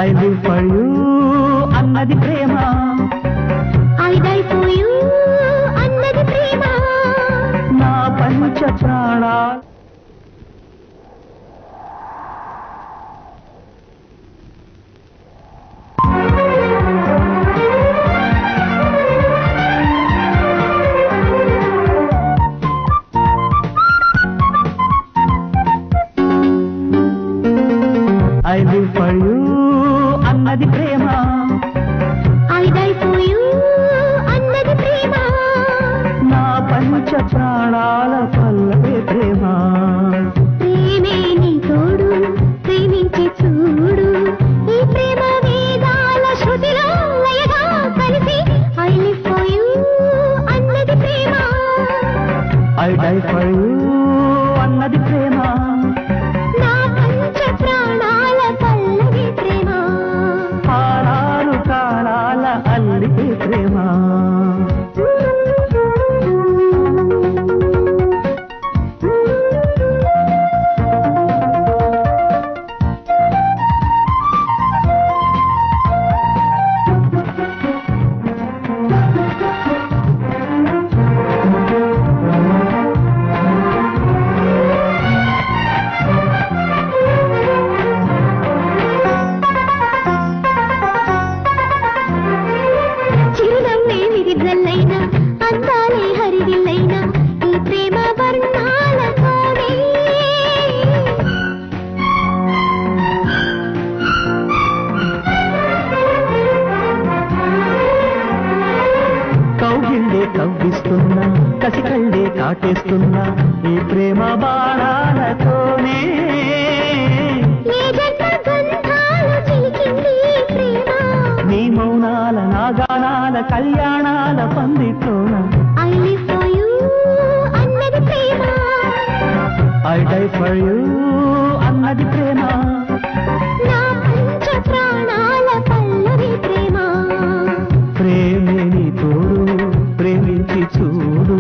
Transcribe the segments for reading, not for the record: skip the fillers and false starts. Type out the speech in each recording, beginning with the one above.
I live for you అన్నది ప్రేమ. I die for you అన్నది ప్రేమ. నా పంచ ప్రాణాలు ఐ లివ్ ఫర్ యూ అన్నది ప్రేమ. ఐ డై ఫర్ యూ అన్నది ప్రేమ. నా పంచ ప్రాణాల పల్లవే ప్రేమ. ప్రేమే నీ తోడు ప్రేమించి చూడు ఈ ప్రేమ వేదాల శృతిలో లయగా కలిసి ఐ లివ్ ఫర్ యూ అన్నది ప్రేమ. ఐ డై ఫర్ యూ అన్నది ప్రేమ. నా పంచ ప్రాణాల పల్లవి ప్రేమ. పారాలు కాలాల అల్లికే ప్రేమ. చిరునవ్వే విరిజల్లైనా అందాలే హరివిల్లైనా ఈ ప్రేమ వర్ణాలతోనే కౌగిళ్ళే కవ్విస్తున్నా కసికళ్ళే కాటేస్తున్నా ఈ ప్రేమ బాణాలతోనే. ఏ జన్మ గంధాలు చిలికింది ఈ ప్రేమ. నీ మౌనాల నాగానాల కళ్యాణాల పందిట్లోన ఐ లివ్ ఫర్ యూ అన్నది ప్రేమ. ఐ డై ఫర్ యూ అన్నది ప్రేమ. నా పంచ ప్రాణాల పల్లవి ప్రేమ. ప్రేమే నీ తోడు ప్రేమించి చూడు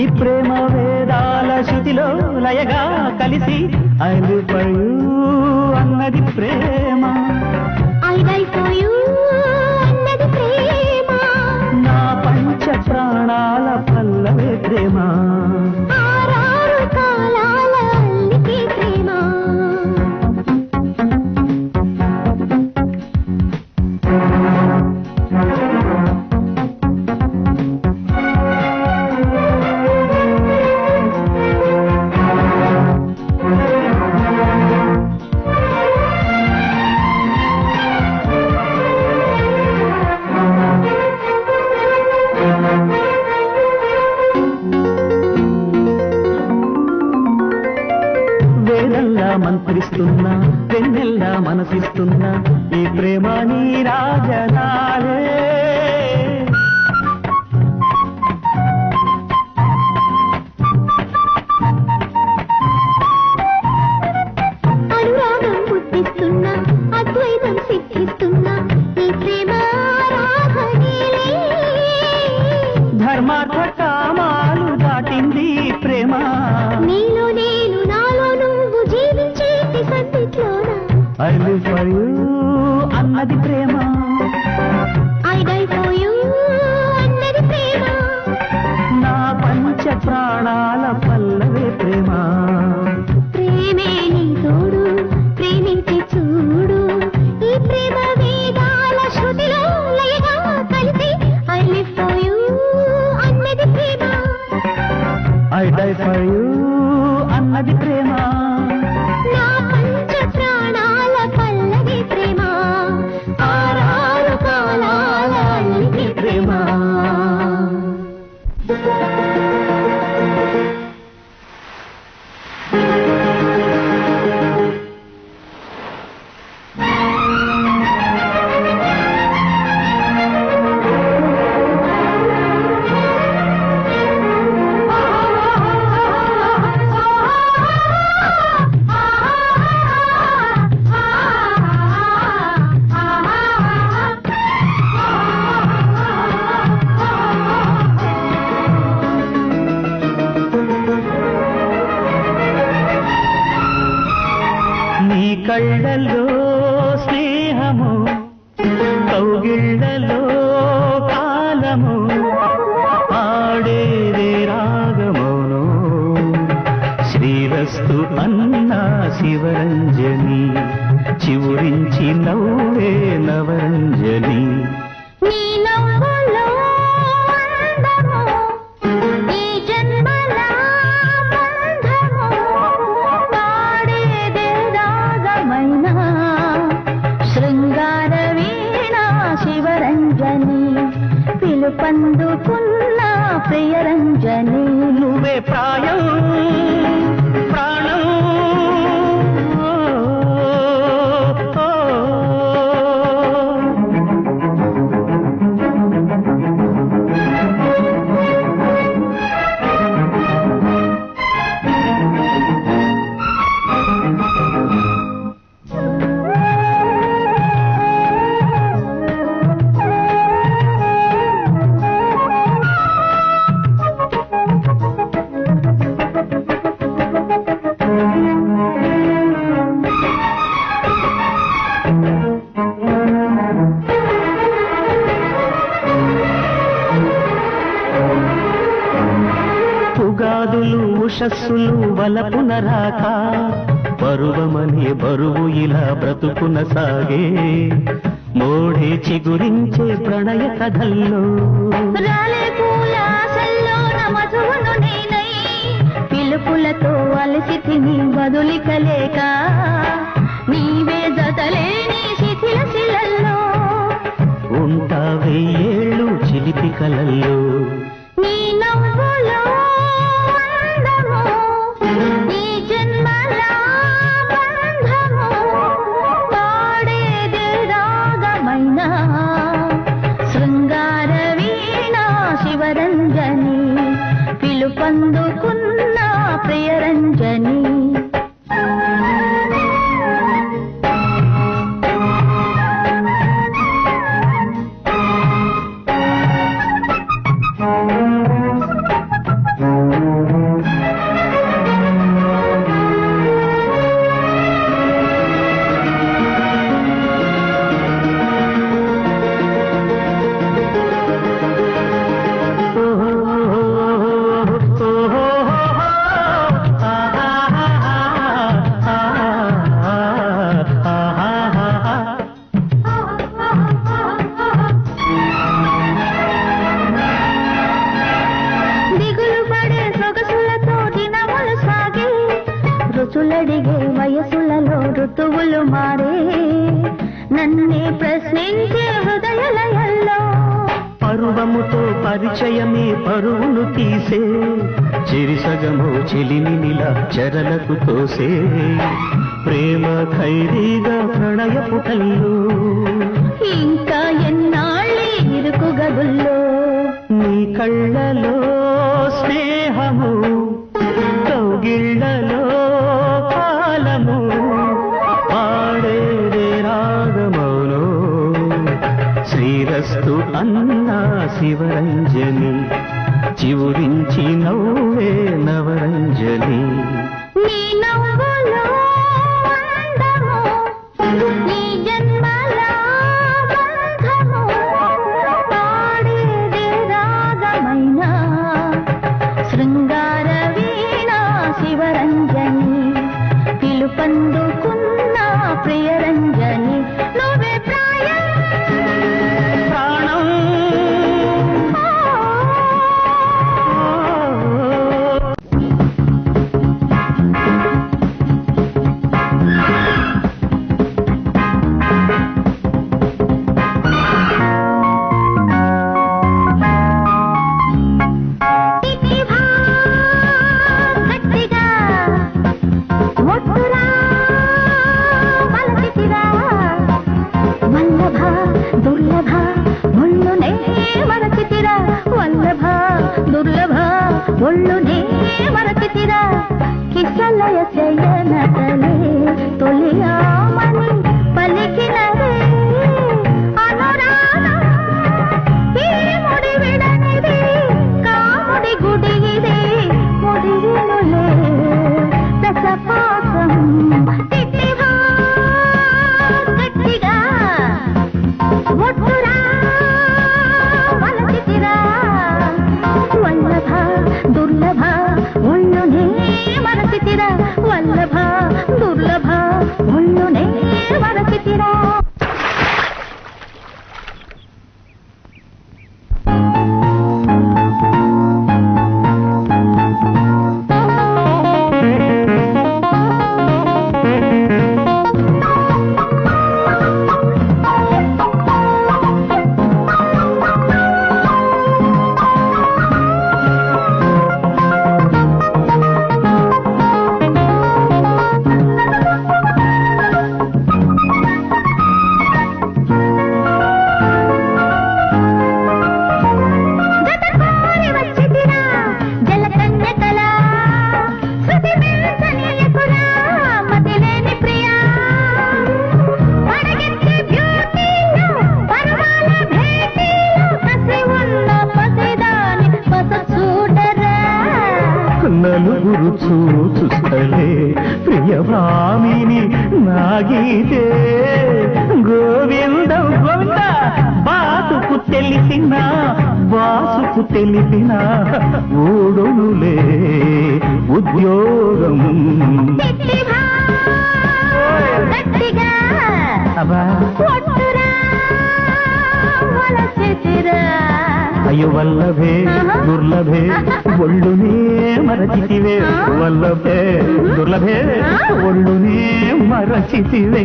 ఈ ప్రేమ వేదాల శృతిలో లయగా కలిసి ఐ లివ్ ఫర్ యూ అన్నది ప్రేమ. ఐ డై ఫర్ యూ అన్నది ప్రేమ. నా పంచ ప్రాణాల పల్లవే ప్రేమ. ఆరారు కాలాల అల్లికే ప్రేమ. వేదల్లా మంత్రిస్తున్నా వెన్నెల్లా మనసిస్తున్నా ఈ ప్రేమ నీ రాజనాలే. అనురాగం పుట్టిస్తున్నా అద్వైతం సిద్ధిస్తున్నా ఈ ప్రేమ ఆరాధనేలే. ధర్మార్థ కామాలు దాటింది ఈ ప్రేమ. నీలో నేను నాలో నువ్వు జీవించేటి సందిట్లోన ఐ లివ్ ఫర్ యూ అన్నది ప్రేమ. ఐ డై ఫర్ యూ అన్నది ప్రేమ. నా పంచ ప్రాణాల పల్లవే ప్రేమ. ప్రేమే నీ తోడు ప్రేమించి చూడు ఈ ప్రేమ వేదాల శృతిలో లయగా కలిసి ఐ లివ్ ఫర్ యూ అన్నది ప్రేమ. ఐ డై ఫర్ యూ అన్నది ప్రేమ. నా పంచ ప్రాణాల పల్లవి చిగురించి నవ్వే నవరంజని నీ నవ్వులో అందము ఈ జన్మల బంధము పాడేదే రాగమైన శృంగార వీణ శివరంజని పిలుపందుకున్న ప్రియరంజని నువ్వే ప్రాయం ప్రాణం పుగాదులు ఉషస్సులు వలపున రాక పరువమనే బరువు ఇలా బ్రతుకున సాగే మోడే చిగురించే ప్రణయ కథల్లో రాలే పూలాసల్లో నమధువును నేనై పిలుపులతో అలసి తిని బదులికలేక నీవే జతలేని శిథిల శిలల్లో ఉంటా వెయ్యేళ్ళు చిలిపి కలల్లో నీ నవ్వులో అందము ఈ జన్మల బంధము పాడేదే రాగమైన శృంగార వీణ శివరంజని పిలుపందుకున్న ప్రియరంజని రుచులడిగే వయసులలో ఋతువులు మారే నన్నే ప్రశ్నించే హృదయలయల్లో పరువముతో పరిచయమే పరువును తీసే చిరిసగము చిలిమినిలా చెరలకు తోసే ప్రేమ ఖైదీగా ప్రణయపు కల్లో ఇంకా ఎన్నాళ్ళే ఇరుకు గదుల్లో నీ కళ్ళలో స్నేహము కౌగిళ్ళలో కాలము పాడేదే రాగమౌనో శ్రీరస్తు అన్నా శివరంజని చివురించి నవ్వే నవరంజని నీ నవ్వులో అందము ఈ జన్మల బంధము పాడేదే రాగమైన శృంగార వీణ శివరంజని పిలుపందుకున్న ప్రియరంజని నువ్వే ప్రాయం ప్రాణం ఒళ్ళునే మరచితిరా కిసలయ శయనతలే తొలియామని పలికినదే అనురాగం ఈ ముడి విడనిది కాముడి గుడి ఇది ముడి వినులే రసపాసం తిట్టివా గట్టిగా ఒట్టురా వలచితిరా వల్లభ దుర్లభ ఒళ్ళునే మరచితిరా వల్లభ తెలిపిన ఊడునులే ఉద్యోగం. అబ్బా అయ్యో వల్లభే దుర్లభే ఒళ్ళునే మరచితివే, వల్లభే దుర్లభే ఒళ్ళునే మరచితివే.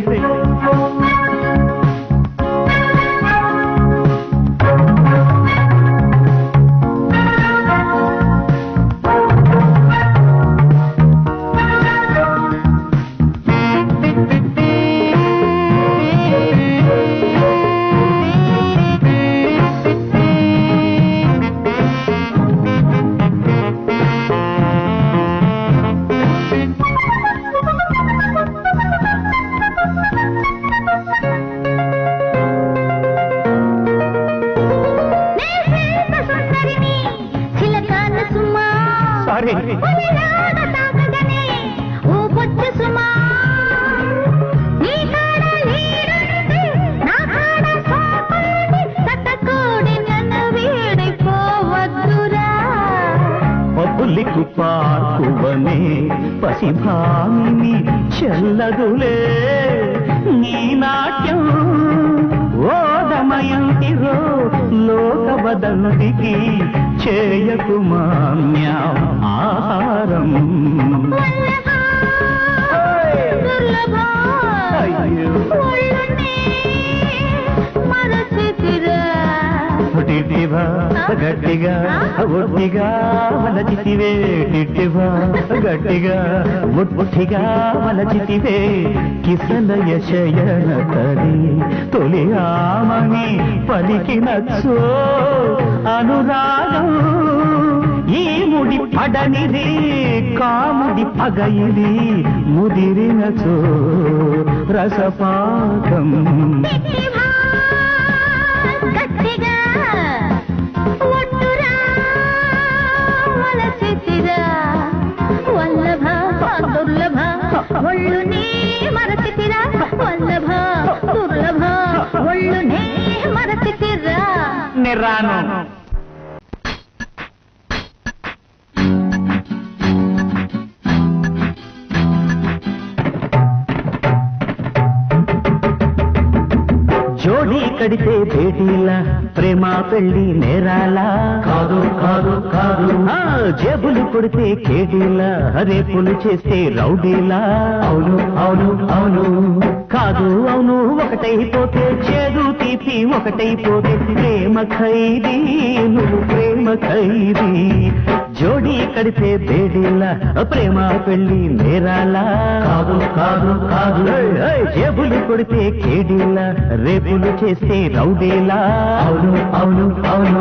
పబ్లిక్ పార్కువనే పసిభామిని చెల్లదులే నీ నాట్యం. ఓదమయంతిరో లోక వదంతికి చేయకుమాన్యా ఆహారం. గట్టిగా ఒట్టిగా వలచితివే, టిట్టివా గట్టిగా ఒట్టిగా వలచితివే. కిసలయ శయన తరి తొలి ఆమని పలికినచ్చో అనురాగం. ఈ ముడి పడనిది కాముడి పగయిది ముదిరినచో రసపాకం. ఒళ్ళునే మరచితిరా వల్లభ దుర్లభ ఒళ్ళునే మరచితిరా. నిరాను జోడీ కడితే భేటీలా ప్రేమ పెళ్లి నేరాలా. కాదు కాదు కాదు జేబులు కొడితే కేటీలా రేపులు చేస్తే రౌడీలా. అవును అవును అవును కాదు అవును ఒకటైపోతే చేదు తీపి ఒకటైపోతే ప్రేమ ఖైదీ నువ్వు ప్రేమ ఖైదీ. జోడీ కడితే బేడీలా ప్రేమ పెళ్లి నేరాలా. కాదు కాదు కాదు జేబులు కొడితే కేడీలా రేపులు చేస్తే రౌడీలా. అవును అవును అవును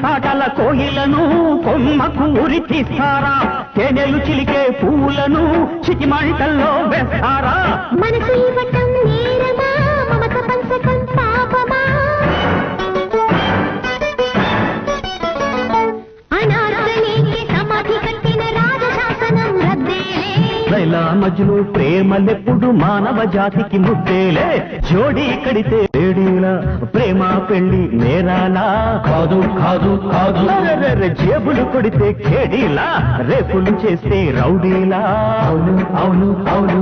పాటల కోయిలను కొమ్మకు ఉరి తీస్తారా, తేనెలు చిలికే పువ్వులను చిటిమంటల్లో వేస్తారా. మనసు ఇవ్వటం నేరమా, మమత పంచకం పాపమా, అనార్కలికి సమాధి కట్టిన రాజశాసనం రద్దేలే. లైలా మజ్ను ప్రేమలెప్పుడు మానవ జాతికి ముద్దేలే. జోడీ కడితే వేడీలా ప్రేమ పెళ్లి నేరాలా. కాదు కాదు కాదు జేబులు కొడితే కేడీలా రేపులు చేస్తే రౌడీలా. అవును అవును అవును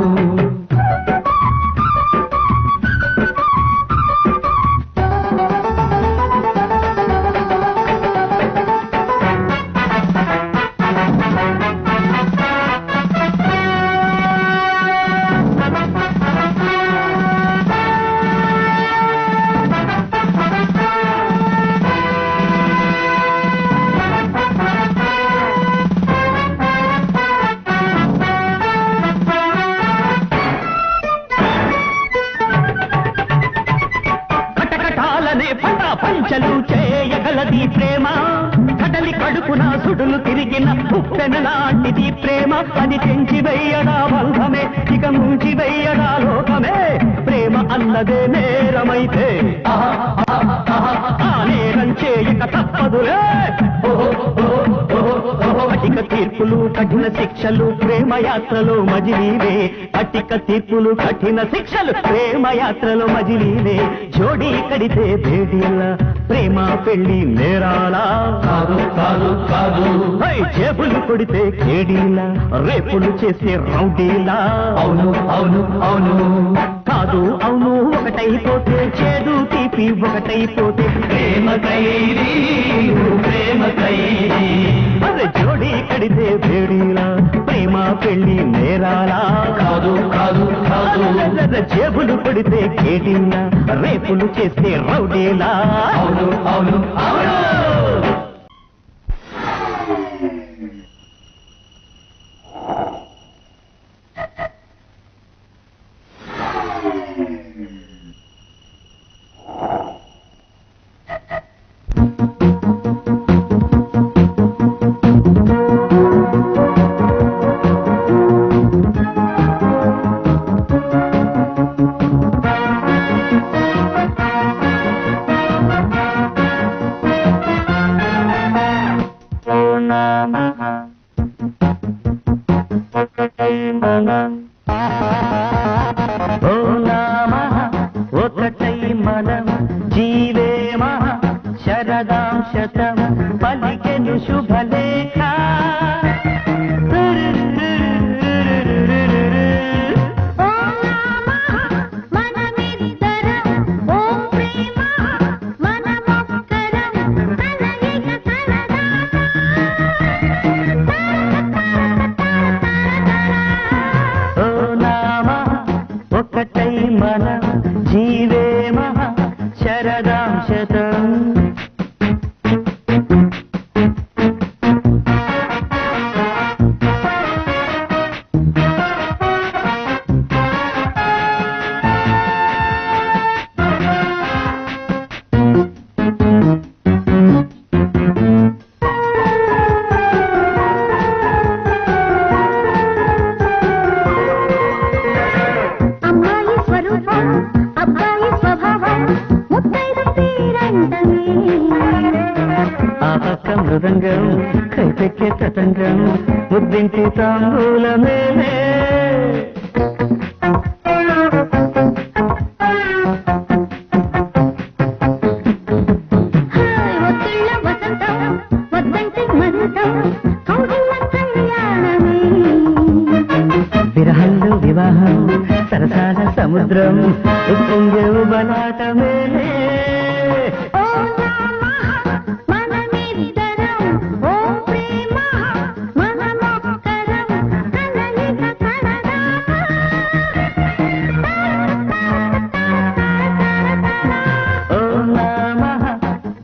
కడుపున సుడులు తిరిగిన ఉప్పెన లాంటిది ప్రేమ అది తెంచి వెయ్యడా బంధమే ఇక ముంచి వెయ్యడా లోకమే ప్రేమ అన్నదే నేరమైతే ఆ నేరం చేయక తప్పదులే అటిక తీర్పులు కఠిన శిక్షలు ప్రేమ యాత్రలో మజిలీవే అటిక తీర్పులు కఠిన శిక్షలు ప్రేమ యాత్రలో మజిలీవే జోడీ కడితే భేటీలా ప్రేమ పెళ్లి నేరాలా కాదు కాదు కాదు జేబులు కొడితే కేడీలా రేపులు చేసే రౌడీలా అవును అవును అవును కాదు అవును ఒకటైపోతే చేదు తీపి ఒకటైపోతే ప్రేమ ఖైదీ ప్రేమ ఖైదీ అరే జోడీ కడితే భేడీలా ప్రేమ పెళ్లి నేరాలా కాదు కాదు కాదు జేబులు కొడితే కేడీలా రేపులు చేసే రౌడీలా అవును అవును అవును ఒకటై మనం జీవే మహ శరదాం శతం పలికెను శుభలేఖ ఒకటై మనం జీవే మహ శరదాం శతం మృదంగం కైపెక్కే తతంగం ముద్దింటి తాంబూల మేలే విరహంలో వివాహం సరసాల సముద్రం ఉప్పొంగేవు బలాట మేలే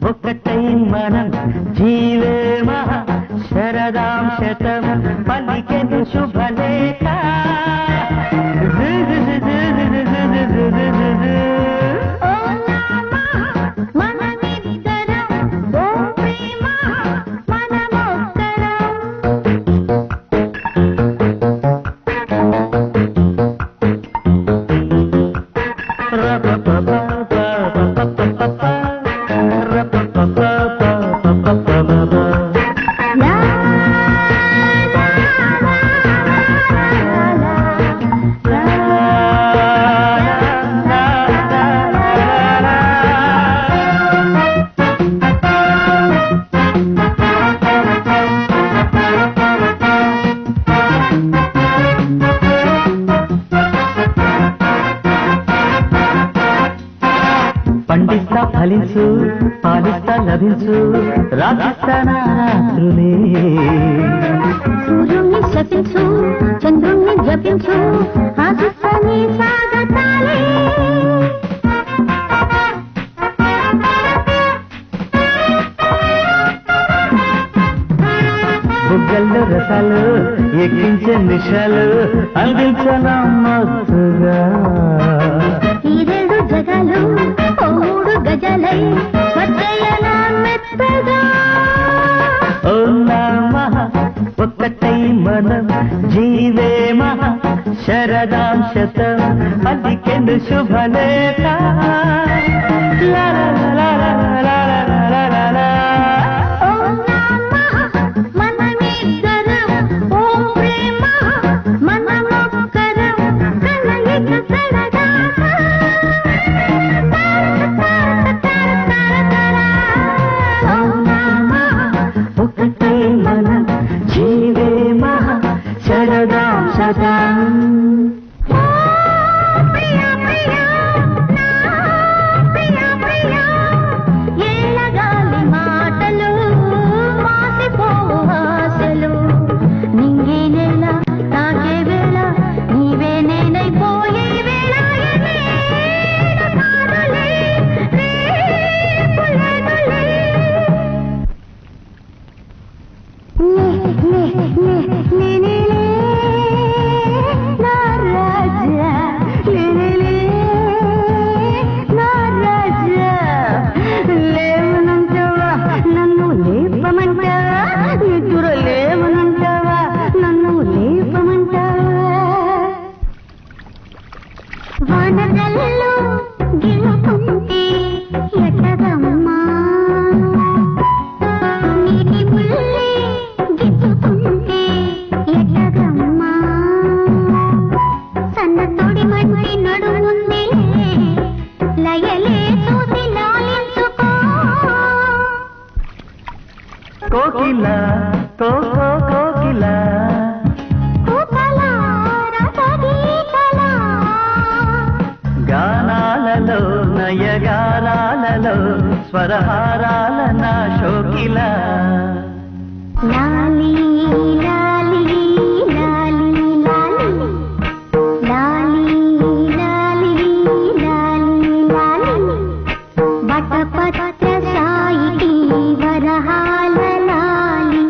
ఒకటై మనం జీవే మహ శరదాం శతం పలికెను శుభలేఖ పండిస్తా ఫలించు పాలిస్తా లభించు రాధిస్తానా రాత్రులే సూర్యుణ్ణి శపించు చంద్రుణ్ణి జపించు ఆశిస్తానే సాగతాలే బుగ్గల్లో రసాలు ఎక్కించే నిషాలు అందించనా మత్తుగా ఈ రెండు జగాలు మూడు గజలై వచ్చేయనా మెత్తగా ఓ శరదాం శతం పలికెను శుభలేఖ లా లా లా లా లా లా లా లా. కోకిలా కోకో కోకిలా గానాలలో నయగానాలలో స్వరహారాల నా శోకిలా లాలి లాలి లాలి లాలి లాలి లాలి లాలి బటపత్ర సాయికి వరహాల లాలి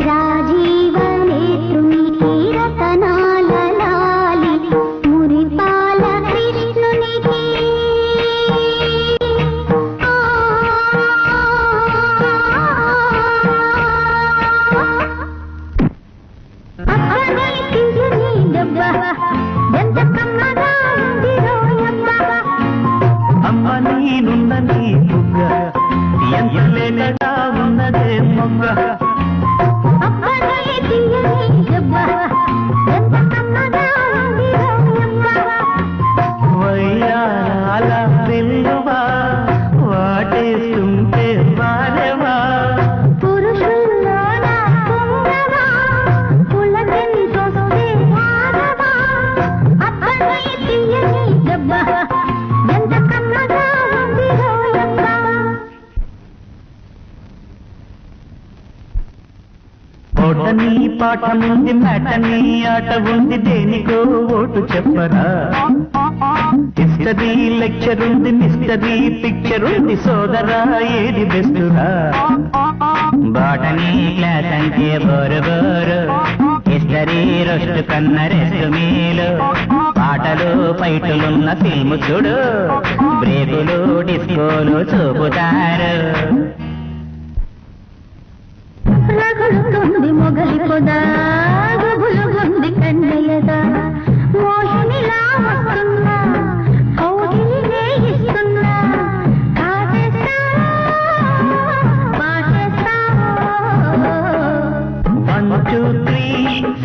రాజీవ నేత్రునికి రతనాల లాలి మురిపాల కృష్ణునికి అమ్మ నీనున్న నీ బుగ్గ ఎంతలేనగా ఉన్నదే మొగ్గ వయ్యాల పిల్లువా వాటేస్తుంటే వారేవా ఓటని పాఠముంది మ్యాటని ఆట ఉంది దేనికో ఓటు చెప్పరా హిస్టరీ లెక్చర్ ఉంది మిస్టరీ పిక్చర్ ఉంది సోదరా ఏది బెస్టురా బాటనీ క్లాస్ అంటే బోరు బోరు హిస్టరీ రొస్ట్ కన్న రెస్ట్ మీలు పాటలు ఫైటులున్న ఫిల్మ్ చూడు బ్రేకులు డిస్కోలు చూపుతారు రగులుతుంది మొగలి పొదా గుబులుగుంది కన్నయ్యదా మోహినిలా వస్తున్నా కౌగిలినే ఇస్తున్నా కాటేస్తా పాటేస్తా 1 2 3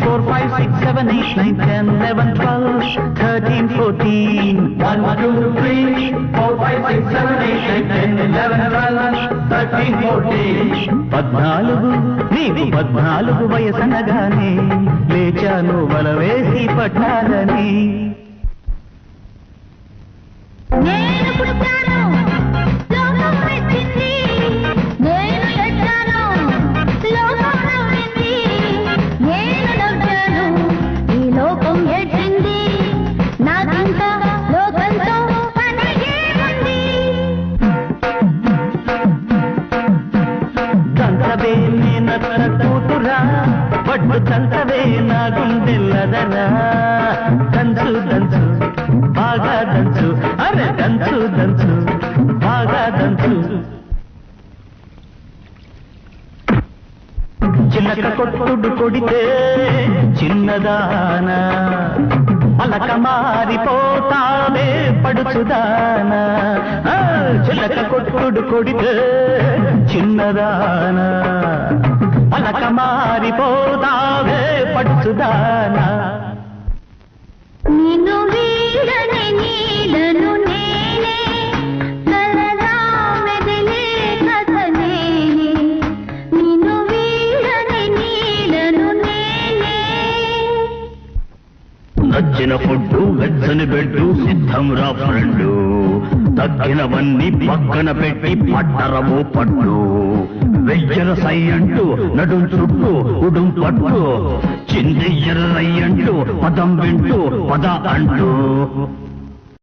4 5 6 7 8 9 10 11 12 13 14 1 2 3 4 5 6 7 8 9 10 11 12 13 14 14 నీకు 14 వయసనగానే లేచాను వలవేసి పట్టాలని నేను పుట్టాను లోకం మెచ్చింది నేను ఎట్టాను లోకం నవ్వింది నేను నవ్వాను ఈ లోకం ఎట్టింది నాకింకా లోకంతో పని ఏముంది దంతవే నేనత్త కూతురా వడ్డు దంతవే నా గుండెల్లదరా దంచు దంచు బాగా దంచు అరే దంచు దంచు బాగా దంచు చిలక కొట్టుడు కొడితే చిన్నదానా అలక మారిపోతావే పడుచుదానా చిలక కొట్టుడు కొడితే చిన్నదానా అలక మారిపోతావే పడుచుదానా నిన్ను వీడని నీడను నేనే సరదా మెదిలే కథ నేనే నిన్ను వీడని నీడను నేనే నచ్చిన ఫుడ్డు వెచ్చని బెడ్డు సిద్ధం రా ఫ్రెండు తగ్గినవన్నీ పక్కన పెట్టి పట్టరము పట్టు వెయ్యర సై అంటూ నడుం చుట్టూ ఉడుం పట్టు చిందెయ్యర రై అంటూ పదం వింటూ పద అంటూ